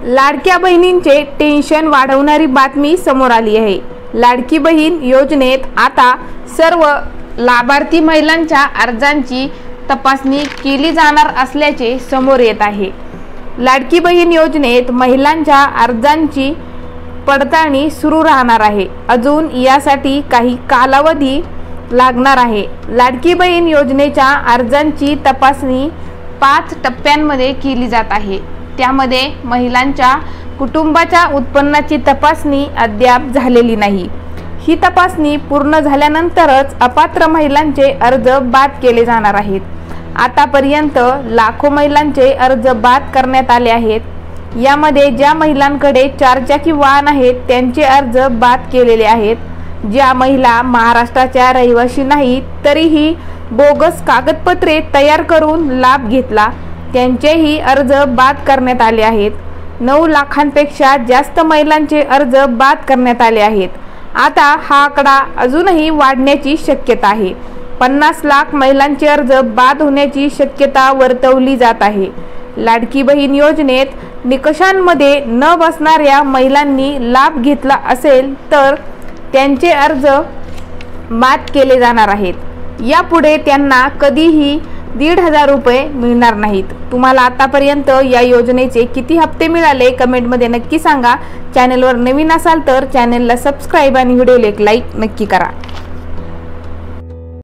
लाडक्या बहिणींचे टेन्शन वाढवणारी बातमी समोर आली आहे। लाडकी बहीण योजनेत आता सर्व लाभार्थी महिलांच्या अर्जांची तपासणी केली जाणार असल्याचे समोर येत आहे। लाडकी बहीण योजनेत महिलांच्या अर्जांची पडताळणी सुरू राहणार आहे। अजून यासाठी काही कालावधी लागणार आहे। लाडकी बहीण योजनेच्या अर्जांची तपासणी 5 टप्प्यांमध्ये केली जात आहे। त्यामध्ये महिलांच्या कुटुंबाच्या उत्पन्नाची तपासणी अद्याप झालेली नाही। ही तपासणी पूर्ण झाल्यानंतरच अपात्र महिलांचे अर्ज बाद केले जाणार आहेत। आतापर्यंत लाखो महिलांचे अर्ज बाद करण्यात आले आहेत। यामध्ये ज्या महिलांकडे 4 चाकी वाहन आहेत त्यांचे अर्ज बाद केलेले आहेत। ज्या महिला महाराष्ट्राच्या रहिवासी नाहीत तरीही बोगस कागदपत्रे तयार करून लाभ घेतला त्यांचेही अर्ज बाद करण्यात आले आहेत। 9 लाखांपेक्षा जास्त महिलांचे अर्ज बाद करण्यात आले आहेत। आता हा आकडा अजूनही वाढण्याची शक्यता आहे। 50 लाख महिलांचे अर्ज बाद होण्याची शक्यता वर्तवली जात आहे। लाडकी बहीण योजनेत निकषांमध्ये न बसणाऱ्या महिलांनी लाभ घेतला असेल तर त्यांचे अर्ज बाद केले जाणार आहेत। यापुढे त्यांना कधीही 1,500 रुपये मिळणार नाहीत। तुम्हाला आतापर्यंत या योजनेचे किती हप्ते मिळाले कमेंटमध्ये नक्की सांगा। चॅनलवर नवीन असाल तर चॅनलला सबस्क्राईब आणि व्हिडिओला एक लाईक नक्की करा।